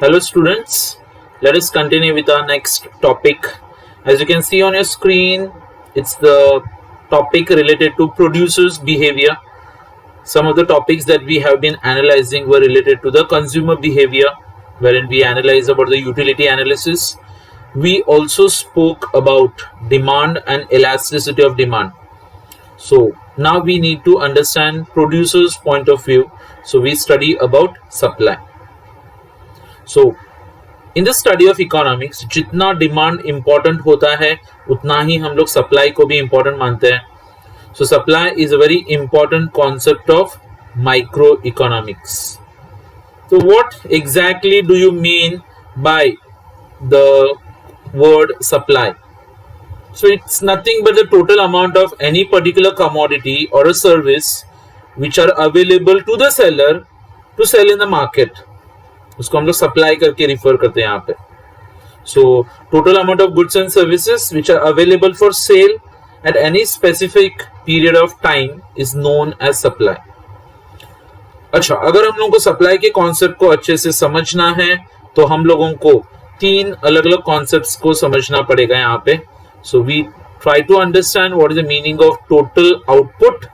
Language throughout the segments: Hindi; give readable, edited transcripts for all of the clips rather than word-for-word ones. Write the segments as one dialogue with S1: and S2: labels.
S1: Hello students, let us continue with our next topic. As you can see on your screen, it's the topic related to producers' behavior. Some of the topics that we have been analyzing were related to the consumer behavior, wherein we analyze about the utility analysis. We also spoke about demand and elasticity of demand. So now we need to understand producers' point of view. So we study about supply. So in the study of economics जितना डिमांड इंपॉर्टेंट होता है उतना ही हम लोग सप्लाई को भी इंपॉर्टेंट मानते हैं. So supply is a very important concept of microeconomics. तो what exactly do you mean by the word supply? So it's nothing but the total amount of any particular commodity और a service which are available to the seller to sell in the market. उसको हम लोग सप्लाई करके रिफर करते हैं यहाँ पे. So total amount of goods and services which are available for sale at any specific period of time is known as supply. अच्छा, अगर हम लोगों को सप्लाई के कॉन्सेप्ट को अच्छे से समझना है तो हम लोगों को तीन अलग अलग कॉन्सेप्ट्स को समझना पड़ेगा यहाँ पे. So we try to understand what is the meaning of total output,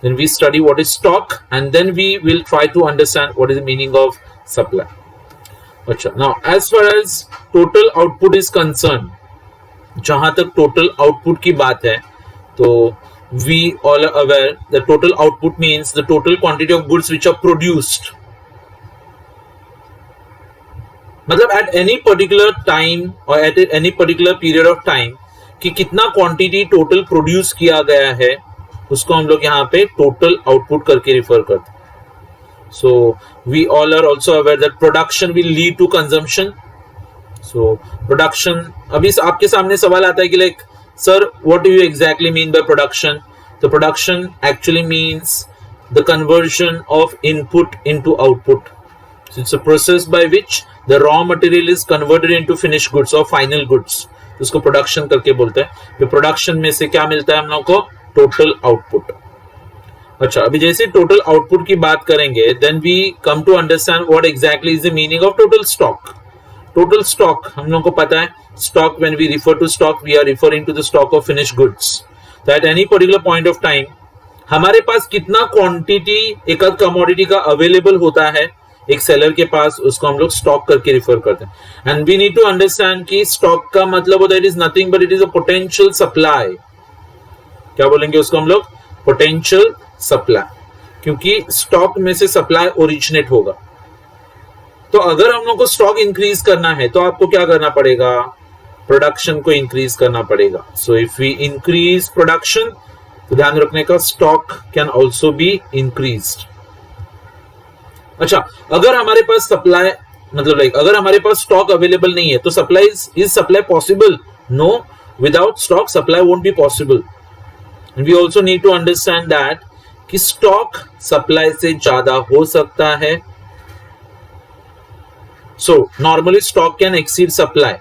S1: then we study what is stock, and then we will try to understand what is the meaning of supply. अच्छा, now as far as total output is concerned, जहां तक total output की बात है तो we all are aware that total output means the total quantity of goods which are produced. मतलब at any particular time or at any particular period of time कि कितना quantity total produce किया गया है उसको हम लोग यहाँ पे total output करके रिफर करते हैं. So we all are also aware that production will lead to consumption. So production, अभी आपके सामने सवाल आता है कि like sir what do you exactly mean by production? The production actually means the conversion of input into output. So it's a process by which the raw material is converted into finished goods or final goods. उसको production करके बोलते हैं. तो production में से क्या मिलता है हम लोग को? Total output. अच्छा, अभी जैसे टोटल आउटपुट की बात करेंगे then we come to understand what exactly is the meaning of total stock. Total stock हम लोगों को पता है, stock when we refer to stock we are referring to the stock of finished goods. तो at any particular point of time हमारे पास कितना क्वांटिटी एक कमोडिटी का अवेलेबल होता है एक सेलर के पास, उसको हम लोग स्टॉक करके रिफर करते हैं. And we need to understand कि स्टॉक का मतलब होता है it is nothing but it is a potential supply. क्या बोलेंगे उसको हम लोग? पोटेंशियल सप्लाई, क्योंकि स्टॉक में से सप्लाई ओरिजिनेट होगा. तो अगर हम लोग को स्टॉक इंक्रीज करना है तो आपको क्या करना पड़ेगा? प्रोडक्शन को इंक्रीज करना पड़ेगा. So if we increase production तो ध्यान रखने का stock can also be increased. अच्छा, अगर हमारे पास सप्लाई मतलब लाइक अगर हमारे पास स्टॉक अवेलेबल नहीं है तो supply is supply possible? No, without stock supply won't be possible. And we also need to understand that कि स्टॉक सप्लाई से ज्यादा हो सकता है. So normally stock can exceed supply,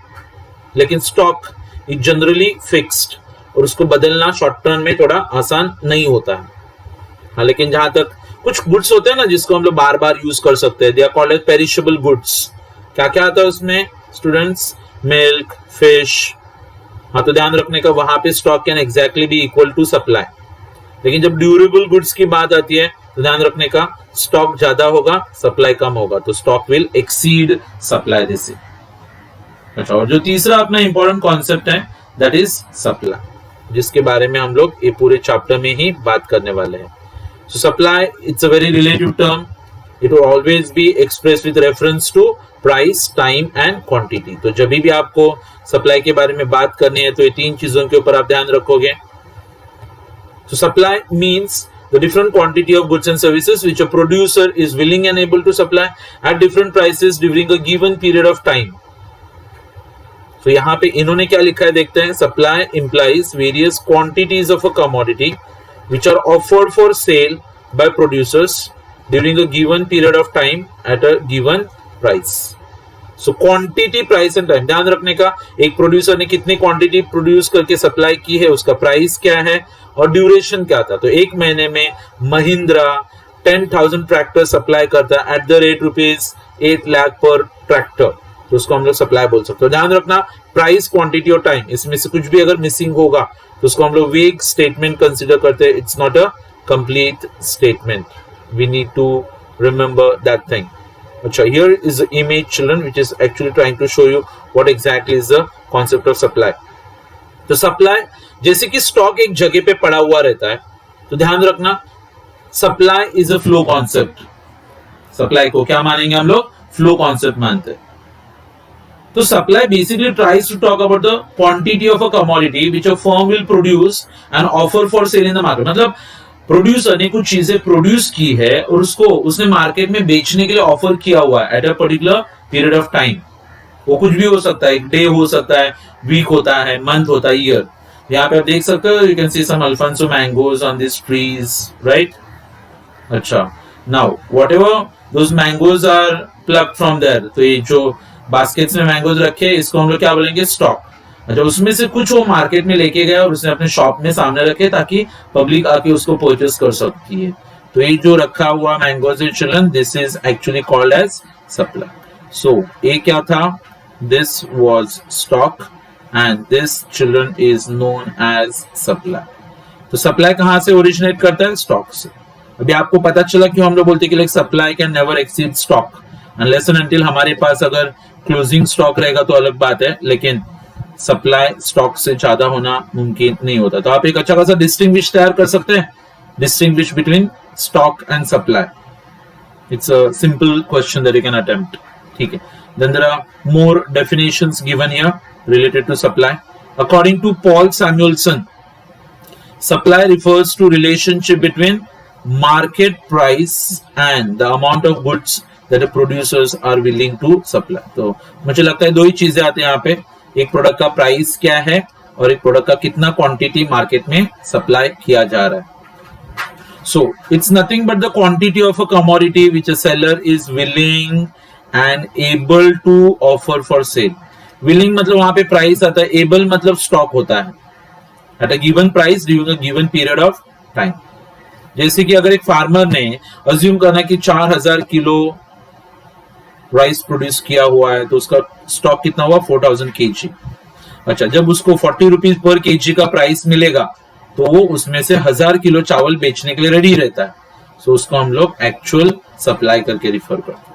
S1: लेकिन स्टॉक इज जनरली फिक्स्ड और उसको बदलना शॉर्ट टर्म में थोड़ा आसान नहीं होता है. हाँ, लेकिन जहां तक कुछ गुड्स होते हैं ना जिसको हम लोग बार बार यूज कर सकते हैं, they are called as perishable goods. क्या क्या आता है उसमें स्टूडेंट्स? Milk, fish. हाँ, तो ध्यान रखने का वहां पे stock can exactly be equal to supply. लेकिन जब ड्यूरेबल गुड्स की बात आती है तो ध्यान रखने का स्टॉक ज्यादा होगा, सप्लाई कम होगा, तो stock will exceed supply. This. अच्छा, और जो तीसरा अपना इंपॉर्टेंट कॉन्सेप्ट है दैट इज सप्लाई, जिसके बारे में हम लोग ये पूरे चैप्टर में ही बात करने वाले हैं. So supply it's a very relative term. It will always be expressed with reference to price, time and quantity. तो जब भी आपको सप्लाई के बारे में बात करनी है तो ये तीन चीजों के ऊपर आप ध्यान रखोगे. So supply means the different quantity of goods and services which a producer is willing and able to supply at different prices during a given period of time. So यहाँ पे इन्होंने क्या लिखा है देखते हैं. Supply implies various quantities of a commodity which are offered for sale by producers during a given period of time at a given price. So quantity, price and time. ध्यान रखने का एक प्रोड्यूसर ने कितनी क्वांटिटी प्रोड्यूस करके सप्लाई की है, उसका प्राइस क्या है और ड्यूरेशन क्या था. तो एक महीने में महिंद्रा 10,000 ट्रैक्टर सप्लाई करता है एट द रेट ₹8 लाख पर ट्रैक्टर, तो उसको हम लोग सप्लाई बोल सकते हैं। ध्यान रखना प्राइस, क्वांटिटी और टाइम, इसमें से कुछ भी अगर मिसिंग होगा तो उसको हम लोग वेग स्टेटमेंट कंसीडर करते हैं। It's not a complete statement, we need to remember that thing. अच्छा, here is the image children which is actually trying to show you what exactly is the concept of supply. तो सप्लाई जैसे कि स्टॉक एक जगह पे पड़ा हुआ रहता है, तो ध्यान रखना supply is a flow concept. Supply को क्या मानेंगे हम लोग? फ्लो कॉन्सेप्ट मानते हैं। तो supply basically tries to talk about the quantity of a commodity which a firm will produce and offer for sale in the market. मतलब प्रोड्यूसर ने कुछ चीजें प्रोड्यूस की है और उसको उसने मार्केट में बेचने के लिए ऑफर किया हुआ है at a particular period of time. वो कुछ भी हो सकता है, एक डे हो सकता है, वीक होता है, मंथ होता है, ईयर। यहाँ पे आप देख सकते हो, you can see some Alphonso mangoes on this trees, right? अच्छा, now whatever those mangoes are plucked from there, तो ये जो बास्केट्स में मैंगोज रखे हैं इसको हम लोग क्या बोलेंगे? स्टॉक। अच्छा, उसमें से कुछ वो मार्केट में लेके गया और उसने अपने शॉप में सामने रखे ताकि पब्लिक आके उसको परचेस कर सकती है। तो ये जो रखा हुआ mangoes children, this is actually called as supply. So ये क्या था? This was stock and this children is known as supply. तो सप्लाई कहां से ओरिजिनेट करता है? स्टॉक से। अभी आपको पता चला क्यों हम लोग बोलते हैं कि like supply can never exceed stock unless and until हमारे पास अगर क्लोजिंग स्टॉक रहेगा तो अलग बात है, लेकिन सप्लाई स्टॉक से ज्यादा होना मुमकिन नहीं होता। तो आप एक अच्छा खासा डिस्टिंग्विश तैयार कर सकते हैं, distinguish between stock and supply. It's a simple question that you can attempt, ठीक है? Then there are more definitions given here related to supply. According to Paul Samuelson, supply refers to relationship between market price and the amount of goods that the producers are willing to supply. तो मुझे लगता है दो ही चीजें आती हैं यहाँ पे, एक प्रोडक्ट का प्राइस क्या है और एक प्रोडक्ट का कितना क्वांटिटी मार्केट में सप्लाई किया जा रहा है। So it's nothing but the quantity of a commodity which a seller is willing and able to offer for sale. Willing मतलब वहां पे प्राइस आता है, एबल मतलब स्टॉक होता है at a given price during a given period of time. जैसे कि अगर एक फार्मर ने अज्यूम करना कि 4000 किलो राइस प्रोड्यूस किया हुआ है, तो उसका स्टॉक कितना हुआ? 4000 kg। अच्छा, जब उसको 40 रुपीज पर kg का प्राइस मिलेगा तो वो उसमें से 1000 किलो चावल बेचने के लिए रेडी रहता है। सो उसको हम लोग एक्चुअल सप्लाई करके रिफर करते हैं।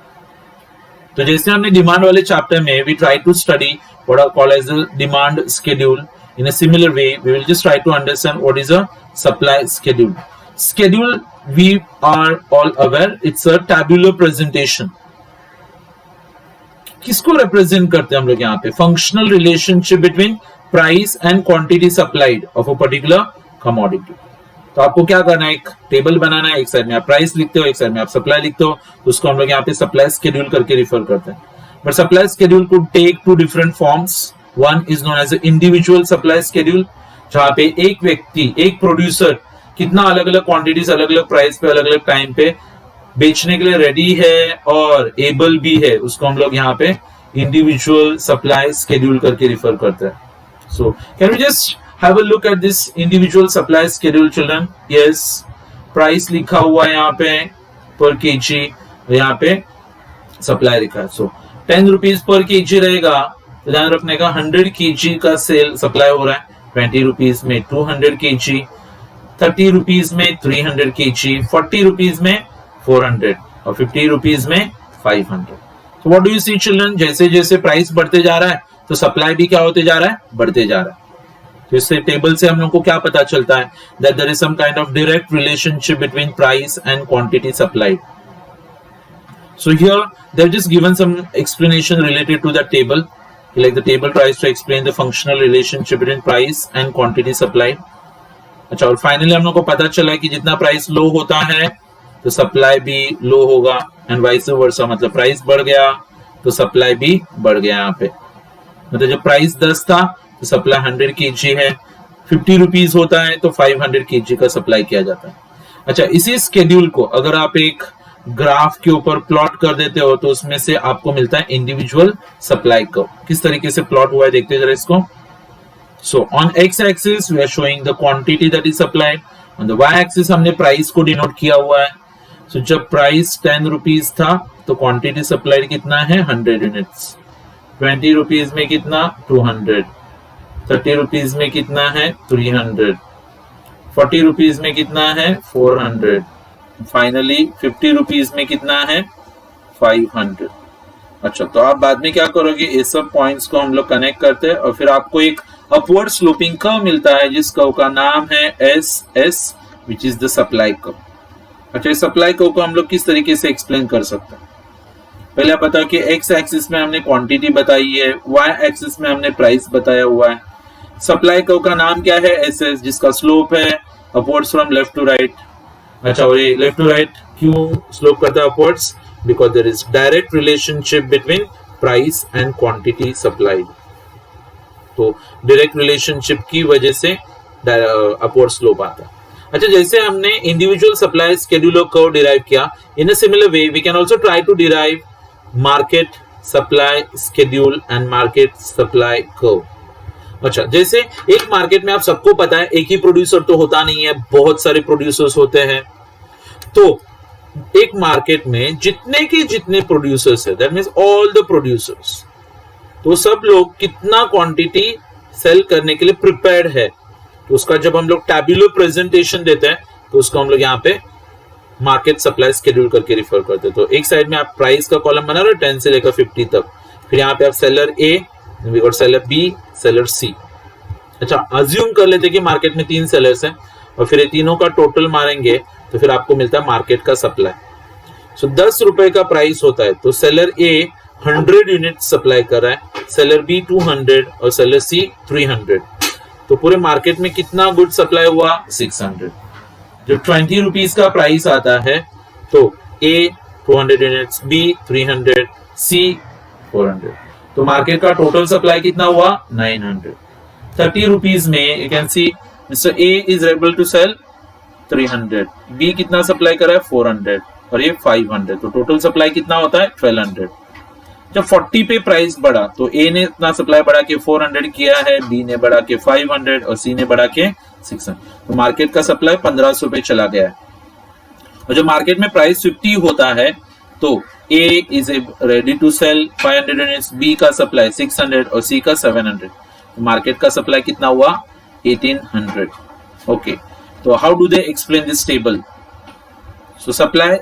S1: तो जैसे हमने डिमांड वाले चैप्टर में we try to study what are called as the demand schedule, in a similar way we will just try to understand what is a supply schedule. Schedule we are all aware it's a tabular presentation. किसको रिप्रेजेंट करते हैं हम लोग यहाँ पे? Functional relationship between price and quantity supplied of a particular commodity. तो आपको क्या करना है? एक टेबल बनाना है, एक साइड में आप प्राइस लिखते हो, एक साइड में आप सप्लाई लिखते हो, तो उसको हम लोग यहाँ पे सप्लाई शेड्यूल करके रिफर करते हैं। But supply schedule could take two different forms. One is known as individual supply schedule, जहां पे एक व्यक्ति, एक प्रोड्यूसर कितना अलग अलग क्वांटिटीज अलग अलग प्राइस पे अलग अलग टाइम पे बेचने के लिए रेडी है और एबल भी है, उसको हम लोग यहाँ पे इंडिविजुअल सप्लाई शेड्यूल करके रिफर करते हैं। So can we just have a look at this individual supply schedule children? Yes, price लिखा हुआ है यहाँ पे per kg, यहाँ पे सप्लाई लिखा है। सो 10 रुपीज पर kg रहेगा, तो ध्यान रखने का 100 kg का सेल सप्लाई हो रहा है, 20 रुपीज में 200 kg, 30 रुपीज में 300 kg, 40 रुपीज में 400 और 50 रुपीज में 500। तो what do you see children? जैसे जैसे प्राइस बढ़ते जा रहा है तो सप्लाई भी क्या होते जा रहा है? बढ़ते जा रहा है। तो इससे टेबल से हम लोग को क्या पता चलता है? that there is some kind of direct relationship between price and quantity supplied. So here they've just given some explanation related to that table. Like the table tries to explain the functional relationship between price and quantity supplied. अच्छा, और फाइनली हम लोग को पता चला है कि जितना प्राइस लो होता है तो सप्लाई भी लो होगा एंड वाइस वर्सा। मतलब प्राइस बढ़ गया तो सप्लाई भी बढ़ गया। यहाँ पे मतलब जब प्राइस 10 था तो सप्लाई 100 kg है, 50 रुपीज होता है तो 500 kg का सप्लाई किया जाता है। अच्छा, इसी स्केड्यूल को अगर आप एक ग्राफ के ऊपर प्लॉट कर देते हो तो उसमें से आपको मिलता है इंडिविजुअल सप्लाई कर्व। किस तरीके से प्लॉट हुआ है देखते जरा इसको। So on X axis we are showing the quantity that is supplied, on the Y axis हमने प्राइस को डिनोट किया हुआ है, सो जब प्राइस 10 रुपीज था तो क्वांटिटी सप्लाइड कितना है 100 यूनिट्स, 20 रुपीज में कितना 200, 30 रुपीज में कितना है 300, 40 रुपीज में कितना है 400, फाइनली 50 रुपीज में कितना है 500। अच्छा, तो आप बाद में क्या करोगे, ये सब पॉइंट्स को हम लोग कनेक्ट करते हैं और फिर आपको एक अपवर्ड स्लोपिंग कर्व मिलता है जिस कर्व का नाम है S S, which is the supply curve. अच्छा, इस सप्लाई कर्व को हम लोग किस तरीके से एक्सप्लेन कर सकते हैं? पहले आप बताओ कि एक्स एक्सिस में हमने क्वांटिटी बताई है, वाई एक्सिस में हमने प्राइस बताया हुआ है। सप्लाई कर्व का नाम क्या है एस एस, जिसका स्लोप है upwards from left to right. अच्छा, और ये लेफ्ट टू राइट क्यों स्लोप करता है upwards? Because there is direct relationship between price and quantity supplied. तो डायरेक्ट रिलेशनशिप की वजह से अपवर्ड स्लोप आता है। अच्छा, जैसे हमने individual supply schedule curve derive किया, in a similar way we can also try to derive market supply schedule and market supply curve. अच्छा, जैसे एक मार्केट में आप सबको पता है एक ही प्रोड्यूसर तो होता नहीं है, बहुत सारे प्रोड्यूसर्स होते हैं। तो एक मार्केट में जितने के जितने प्रोड्यूसर्स है, that means all the producers, तो सब लोग कितना क्वांटिटी सेल करने के लिए प्रिपेयर्ड है, तो उसका जब हम लोग टैब्यूलर प्रेजेंटेशन देते हैं तो उसको हम लोग यहाँ पे मार्केट सप्लाई शेड्यूल करके रिफर करते हैं। तो एक साइड में आप प्राइस का कॉलम बना रहे हो 10 से लेकर 50 तक, फिर यहाँ पे आप सेलर ए और सेलर बी, सेलर सी। अच्छा, अज्यूम कर लेते कि मार्केट में 3 सेलर्स हैं और फिर ये तीनों का टोटल मारेंगे तो फिर आपको मिलता है मार्केट का सप्लाई। सो 10 रुपए का प्राइस होता है, तो सेलर ए 100 यूनिट सप्लाई कर रहा है, सेलर बी 200 और सेलर सी 300। तो पूरे मार्केट में कितना गुड सप्लाई हुआ 600। जब 20 रुपीज का प्राइस आता है तो ए 200 यूनिट्स, बी 300, सी 400, तो मार्केट का टोटल सप्लाई कितना हुआ 900। 30 रुपीज में you can see mister A is able to sell 300, B कितना सप्लाई कर रहा है 400 और ये 500, तो टोटल सप्लाई कितना होता है 1200। जब 40 पे प्राइस बढ़ा तो ए ने इतना सप्लाई बढ़ा के 400 किया है, बी ने बढ़ा के 500 और सी ने बढ़ा के 600, तो मार्केट का सप्लाई 1500 पे चला गया है। और जब मार्केट में प्राइस 50 होता है तो a is ready to sell 500 units, b का सप्लाई 600 और सी का 700, तो मार्केट का सप्लाई कितना हुआ 1800। ओके, तो how do they explain this table? So supply,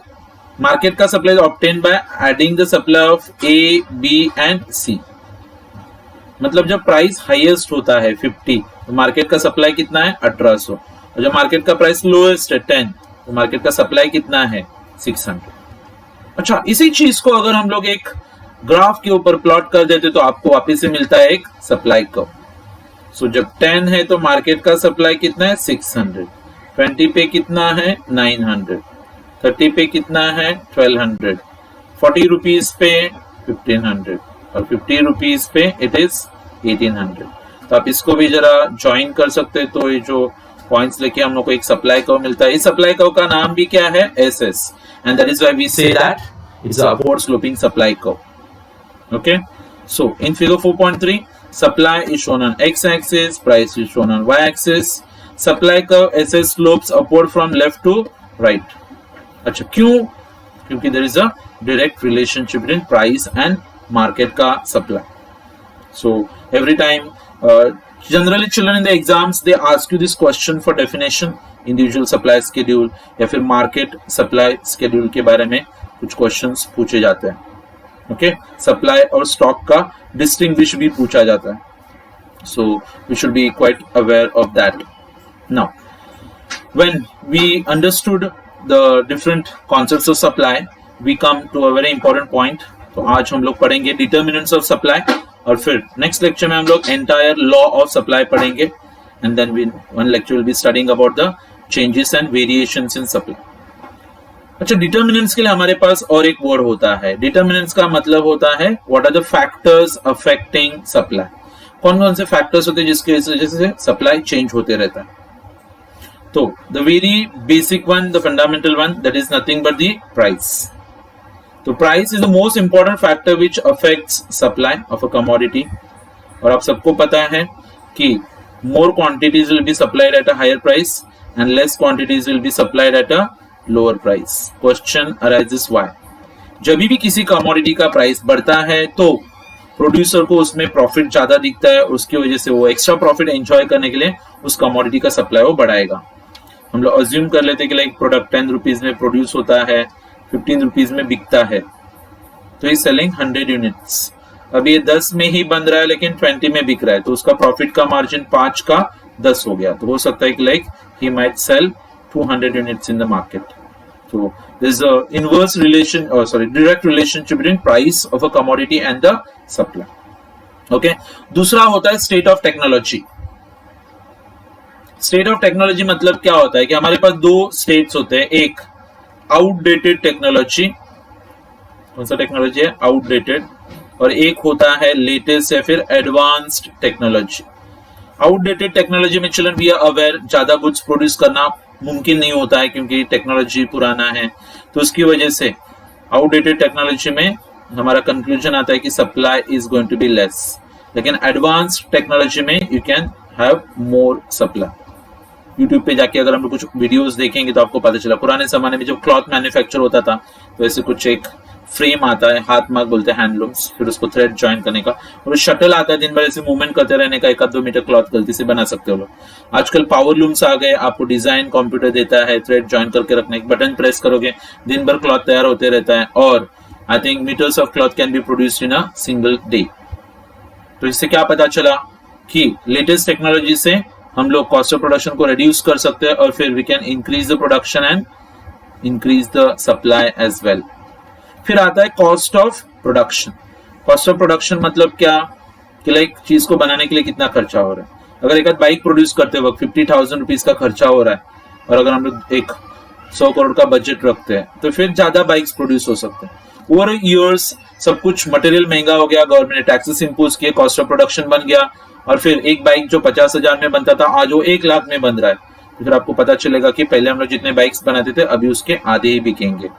S1: market का supply obtain by adding the supply of a, b and c. मतलब जब प्राइस हाईएस्ट होता है 50 तो मार्केट का सप्लाई कितना है 1800, और जब मार्केट का प्राइस लोएस्ट है 10 तो मार्केट का सप्लाई कितना है 600। अच्छा, इसी चीज को अगर हम लोग एक ग्राफ के ऊपर प्लॉट कर देते तो आपको वापस से मिलता है एक सप्लाई कर्व। सो जब 10 है तो मार्केट का सप्लाई कितना है 600, 20 पे कितना है 900, 30 पे कितना है 1200, 40 रुपीज पे 1500 और 50 रुपीज पे इट इज 1800। तो आप इसको भी जरा ज्वाइन कर सकते हैं, तो ये जो पॉइंट्स लेके हम लोग को एक सप्लाई कर्व मिलता है। इस सप्लाई कर्व का नाम भी क्या है S S, and that is why we say that it's a upward sloping supply curve. Okay, so in figure 4.3 supply is shown on x axis, price is shown on y axis, supply curve SS slopes upward from left to right। अच्छा, क्यों? क्योंकि there is a direct relationship between price and market का supply। So every time generally children in the exams they ask you this question for definition, individual supply schedule या फिर market supply schedule के बारे में कुछ questions पूछे जाते हैं। ओके, सप्लाई और स्टॉक का डिस्टिंग्विश भी पूछा जाता है, so we should be quite aware of that. Now when we understood the different concepts of supply we come to a very important point. तो आज हम लोग पढ़ेंगे डिटर्मिनेंट्स ऑफ सप्लाई और फिर नेक्स्ट लेक्चर में हम लोग एंटायर लॉ ऑफ सप्लाई पढ़ेंगे, and then one lecture will be studying about the changes and variations in supply. अच्छा, डिटर्मिनेंट्स के लिए हमारे पास और एक वर्ड होता है। डिटर्मिनेंट्स का मतलब होता है what are the factors affecting supply. कौन कौन से फैक्टर्स होते हैं जिसकी वजह से सप्लाई चेंज होते रहता है? तो the very basic one, the fundamental one, that is nothing but the price. तो price is the most important factor which affects supply of a commodity. और आप सबको पता है कि more quantities will be supplied at a higher price and less quantities will be supplied at a lower price. Question arises why? जब भी किसी कमोडिटी का प्राइस बढ़ता है तो प्रोड्यूसर को उसमें प्रॉफिट ज्यादा दिखता है, उसकी वजह से वो एक्स्ट्रा प्रॉफिट एंजॉय करने के लिए उस कमोडिटी का सप्लाई वो बढ़ाएगा. हम लोग अज्यूम कर लेते हैं कि लाइक प्रोडक्ट 10 रुपीज में प्रोड्यूस होता है, 15 रुपीज में बिकता है, तो ही सेलिंग 100 यूनिट्स. अब ये 10 में ही बन रहा है लेकिन 20 में बिक रहा है, तो उसका प्रॉफिट का मार्जिन 5 का 10 हो गया. तो हो सकता है कि like he might sell 200 units in the market. So there is a inverse relation, or sorry, direct relationship between price of a commodity and the supply. Okay. दूसरा होता है state of technology. State of technology मतलब क्या होता है कि हमारे पास दो states होते हैं. एक outdated technology, कौन सा टेक्नोलॉजी है? outdated. और एक होता है latest या फिर advanced technology. outdated technology में चिल्ड्रन वी आर अवेयर ज्यादा गुड्स प्रोड्यूस करना मुमकिन नहीं होता है क्योंकि टेक्नोलॉजी पुराना है, तो उसकी वजह से आउटडेटेड टेक्नोलॉजी में हमारा कंक्लूजन आता है कि supply is going to be less. लेकिन एडवांस्ड टेक्नोलॉजी में you can have more supply. YouTube पे जाके अगर हम लोग कुछ वीडियोस देखेंगे तो आपको पता चला पुराने जमाने में जब क्लॉथ मैन्युफैक्चर होता था तो ऐसे कुछ एक फ्रेम आता है, हाथ मार्क बोलते हैं हैंडलूम्स, फिर उसको थ्रेड ज्वाइन करने का, और शटल आता है दिन भर ऐसे मूवमेंट करते रहने का, 1-2 मीटर क्लॉथ गलती से बना सकते हो लोग. आजकल पावर लूम्स आ गए, आपको डिजाइन कंप्यूटर देता है, थ्रेड ज्वाइन करके रखने, एक बटन प्रेस करोगे दिन भर क्लॉथ तैयार होते रहता है, और I think metres of cloth can be produced in a single day. तो इससे क्या पता चला कि लेटेस्ट टेक्नोलॉजी से हम लोग कॉस्ट ऑफ प्रोडक्शन को रिड्यूस कर सकते हैं और फिर we can increase the production and increase the supply as well. फिर आता है cost of production. Cost of production मतलब क्या कि लाइक चीज को बनाने के लिए कितना खर्चा हो रहा है. अगर एक बाइक प्रोड्यूस करते वक्त 50,000 रुपीज का खर्चा हो रहा है और अगर हम लोग एक 100 करोड़ का बजट रखते हैं तो फिर ज्यादा बाइक्स प्रोड्यूस हो सकते हैं. ओवर ईयर्स सब कुछ मटेरियल महंगा हो गया, गवर्नमेंट ने टैक्सेस इंपोज किए, कॉस्ट ऑफ प्रोडक्शन बन गया, और फिर एक बाइक जो 50,000 में बनता था आज वो 1 लाख में बन रहा है. तो फिर आपको पता चलेगा कि पहले हम लोग जितने बाइक्स बनाते थे अभी उसके आधे ही बिकेंगे.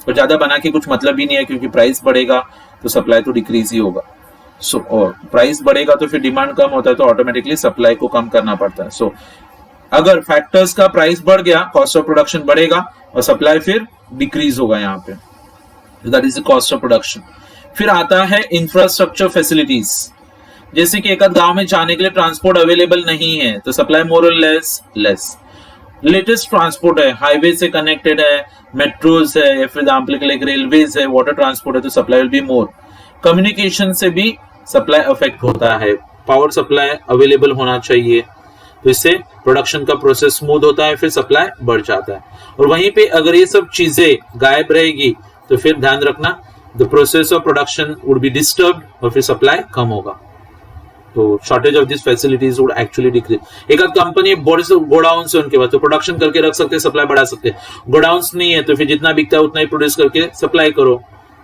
S1: और ज्यादा बना के कुछ मतलब ही नहीं है क्योंकि प्राइस बढ़ेगा तो सप्लाई तो डिक्रीज ही होगा. सो और प्राइस बढ़ेगा तो फिर डिमांड कम होता है तो ऑटोमेटिकली सप्लाई को कम करना पड़ता है. सो अगर फैक्टर्स का प्राइस बढ़ गया कॉस्ट ऑफ प्रोडक्शन बढ़ेगा और सप्लाई फिर डिक्रीज होगा यहाँ पे. That is the cost of production. फिर आता है इंफ्रास्ट्रक्चर फैसिलिटीज. जैसे कि एक गांव में जाने के लिए ट्रांसपोर्ट अवेलेबल नहीं है तो सप्लाई मोर और लेस. लेटेस्ट ट्रांसपोर्ट है, हाईवे से कनेक्टेड है, मेट्रोज है, या फिर एग्जांपल के लिए रेलवेज है, वाटर ट्रांसपोर्ट है, तो supply will be more. Communication से भी सप्लाई अफेक्ट होता है. पावर सप्लाई अवेलेबल होना चाहिए तो इससे प्रोडक्शन का प्रोसेस स्मूथ होता है, फिर सप्लाई बढ़ जाता है. और वहीं पे अगर ये सब चीजें गायब रहेगी तो फिर ध्यान रखना the process of production would be disturb और फिर सप्लाई कम होगा. तो shortage of this facilities would actually decrease. एक कंपनी बड़े से गोडाउन से उनके पास तो प्रोडक्शन करके रख सकते हैं, सप्लाई बढ़ा सकते हैं. गोडाउन्स नहीं है तो फिर जितना बिकता है उतना ही प्रोड्यूस करके सप्लाई करो,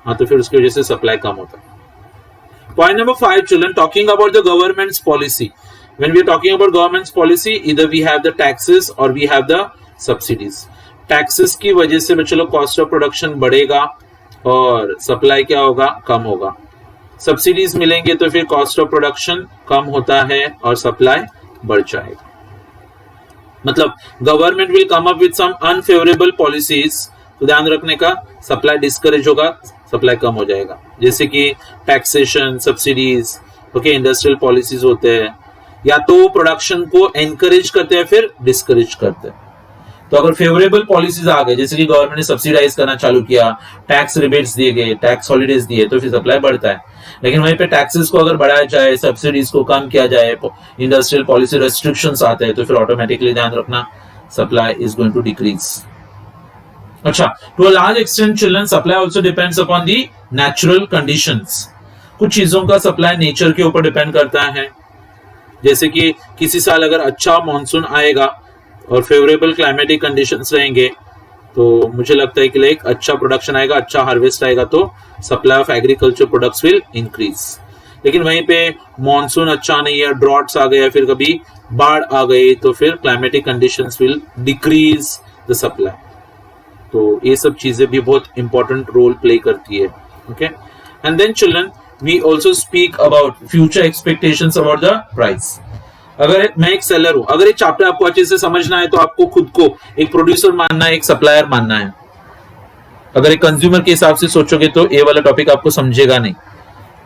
S1: हाँ तो फिर उसकी वजह से सप्लाई कम होता है. Point number 5 children, talking about the governments policy. When we are talking about governments policy either we have the taxes और we have the subsidies. Taxes की वजह से बच्चों कॉस्ट ऑफ प्रोडक्शन बढ़ेगा और सप्लाई क्या होगा, कम होगा. सब्सिडीज मिलेंगे तो फिर कॉस्ट ऑफ प्रोडक्शन कम होता है और सप्लाई बढ़ जाएगा. मतलब government will come up with some unfavourable policies, तो ध्यान रखने का सप्लाई डिस्करेज होगा, सप्लाई कम हो जाएगा. जैसे कि taxation, subsidies, okay, industrial policies होते हैं, या तो प्रोडक्शन को एनकरेज करते हैं फिर डिस्करेज करते हैं. तो अगर फेवरेबल पॉलिसीज आ गए जैसे कि गवर्नमेंट ने सब्सिडाइज करना चालू किया, टैक्स रिबेट्स दिए गए, टैक्स हॉलीडेज दिए, तो फिर सप्लाई बढ़ता है. लेकिन वहीं पे टैक्सेस को अगर बढ़ाया जाए, सब्सिडीज को कम किया जाए, इंडस्ट्रियल पॉलिसी रेस्ट्रिक्शंस आते हैं तो फिर ऑटोमेटिकली ध्यान रखना supply is going to decrease. अच्छा, to a large extent children supply also depends upon the natural conditions. कुछ चीजों का सप्लाई नेचर के ऊपर डिपेंड करता है. जैसे कि किसी साल अगर अच्छा मॉनसून आएगा और फेवरेबल क्लाइमेटिक कंडीशंस रहेंगे तो मुझे लगता है कि लाइक अच्छा प्रोडक्शन आएगा, अच्छा हार्वेस्ट आएगा, तो supply of agriculture products will increase. लेकिन वहीं पे मॉनसून अच्छा नहीं है, ड्रॉट्स आ गए, फिर कभी बाढ़ आ गई, तो फिर climatic conditions will decrease the supply. तो ये सब चीजें भी बहुत इंपॉर्टेंट रोल प्ले करती है. Okay, and then children we also speak about future expectations about the price. अगर मैं एक सेलर हूं, अगर ये चैप्टर आपको अच्छे से समझना है तो आपको खुद को एक प्रोड्यूसर मानना है, एक सप्लायर मानना है। अगर एक कंज्यूमर के हिसाब से सोचोगे तो ये वाला टॉपिक आपको समझेगा नहीं।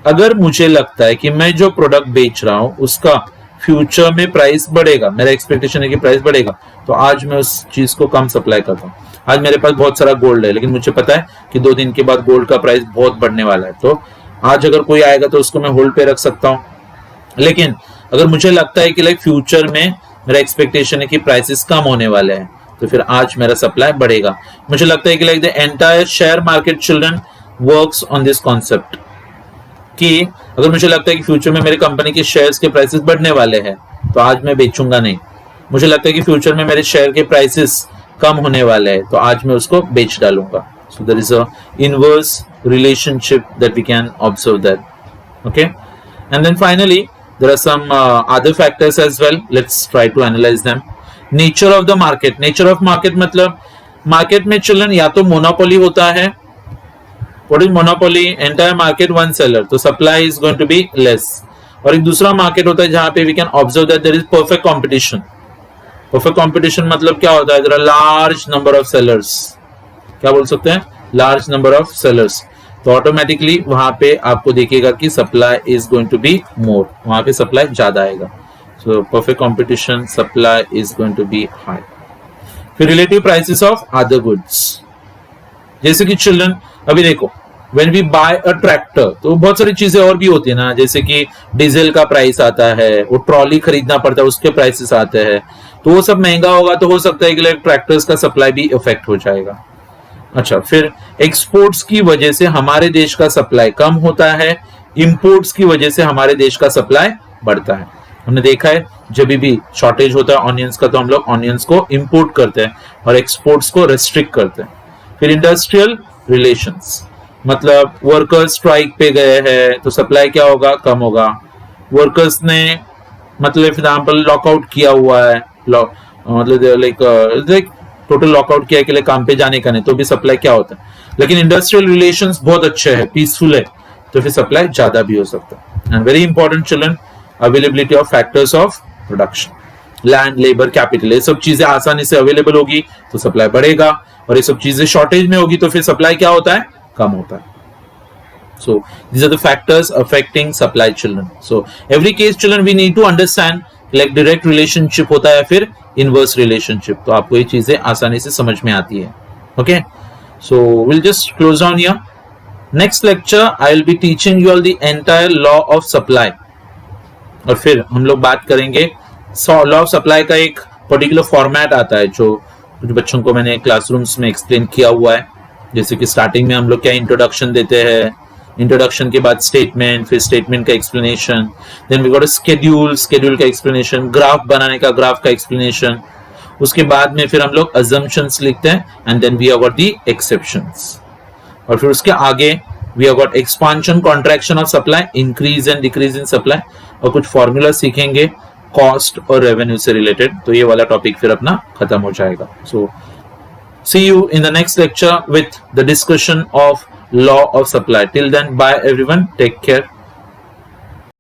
S1: अगर मुझे लगता है कि मैं जो प्रोडक्ट बेच रहा हूं उसका फ्यूचर में प्राइस बढ़ेगा, मेरा एक्सपेक्टेशन है कि प्राइस बढ़ेगा, तो आज मैं उस चीज को कम सप्लाई करता हूँ। आज मेरे पास बहुत सारा गोल्ड है, लेकिन मुझे पता है कि 2 दिन के बाद गोल्ड का प्राइस बहुत बढ़ने वाला है, तो आज अगर कोई आएगा तो उसको मैं होल्ड पे रख सकता हूँ। लेकिन अगर मुझे लगता है कि लाइक फ्यूचर में मेरा एक्सपेक्टेशन है कि प्राइसेस कम होने वाले हैं, तो फिर आज मेरा सप्लाई बढ़ेगा। मुझे लगता है कि like the entire share market children works on this concept, कि अगर मुझे लगता है कि फ्यूचर में मेरी कंपनी के शेयर्स के प्राइसेस बढ़ने वाले हैं, तो आज मैं बेचूंगा नहीं। मुझे लगता है कि फ्यूचर में मेरे शेयर के प्राइसेस कम होने वाले हैं, तो आज मैं उसको बेच डालूंगा। So there is a inverse relationship that we can observe that. Okay, and then finally there are some other factors as well. Let's try to analyze them. Nature of the market. Nature of market मतलब मार्केट में चिल्ड्रन या तो मोनोपोली होता है। What is monopoly? Entire market one seller, तो supply is going to be less. और एक दूसरा मार्केट होता है जहां पे we can observe that there is perfect competition. Perfect competition मतलब क्या होता है? There are large number of sellers. क्या बोल सकते हैं? Large number of sellers. तो ऑटोमेटिकली वहां पे आपको देखिएगा कि supply is going to be more, वहां पे सप्लाई ज्यादा आएगा। So perfect competition, supply is going to be high. फिर relative prices of other goods, जैसे कि चिल्ड्रन अभी देखो when we buy a tractor, तो बहुत सारी चीजें और भी होती है ना, जैसे कि डीजल का प्राइस आता है, वो ट्रॉली खरीदना पड़ता है, उसके प्राइसेस आते हैं, तो वो सब महंगा होगा, तो हो सकता है कि ट्रैक्टर्स का सप्लाई भी इफेक्ट हो जाएगा। अच्छा, फिर एक्सपोर्ट्स की वजह से हमारे देश का सप्लाई कम होता है, इंपोर्ट्स की वजह से हमारे देश का सप्लाई बढ़ता है। हमने देखा है जब भी शॉर्टेज होता है ऑनियंस का, तो हम लोग ऑनियंस को इंपोर्ट करते हैं और एक्सपोर्ट्स को रेस्ट्रिक्ट करते हैं। फिर इंडस्ट्रियल रिलेशंस, मतलब वर्कर्स स्ट्राइक पे गए हैं तो सप्लाई क्या होगा? कम होगा। वर्कर्स ने मतलब एग्जाम्पल लॉकआउट किया हुआ है, मतलब लाइक टोटल लॉकआउट किया के लिए काम पे जाने का नहीं, तो भी सप्लाई क्या होता है? लेकिन इंडस्ट्रियल रिलेशंस बहुत अच्छे हैं, पीसफुल है, तो फिर सप्लाई ज्यादा भी हो सकता है। And very important children, availability of factors of production, land, labour, capital, ये सब चीजें आसानी से अवेलेबल होगी तो सप्लाई बढ़ेगा, और ये सब चीजें शॉर्टेज में होगी तो फिर सप्लाई क्या होता है? कम होता है। So these are the factors affecting supply children. So every case children we need to understand like direct relationship होता है, फिर inverse relationship, तो आपको ये चीजें आसानी से समझ में आती है। Okay, so we'll just close down here. Next lecture I will be teaching you all the entire law of supply, और फिर हम लोग बात करेंगे लॉ ऑफ सप्लाई का एक पर्टिकुलर फॉर्मेट आता है जो कुछ बच्चों को मैंने क्लासरूम्स में एक्सप्लेन किया हुआ है। जैसे कि स्टार्टिंग में हम लोग क्या इंट्रोडक्शन देते हैं, इंट्रोडक्शन के बाद स्टेटमेंट, फिर स्टेटमेंट का explanation, then we got a schedule, schedule का एक्सप्लेनेशन, ग्राफ बनाने का, ग्राफ का एक्सप्लेनेशन, उसके बाद में फिर हम लोग अजम्पशंस लिखते हैं, and then we have got the exceptions, और फिर उसके आगे we have got expansion, contraction of supply, increase and decrease in supply, और कुछ फॉर्मूला सीखेंगे कॉस्ट और रेवेन्यू से रिलेटेड, तो ये वाला टॉपिक फिर अपना खत्म हो जाएगा। सो see you in the next lecture with the discussion of law of supply. Till then, bye everyone, take care.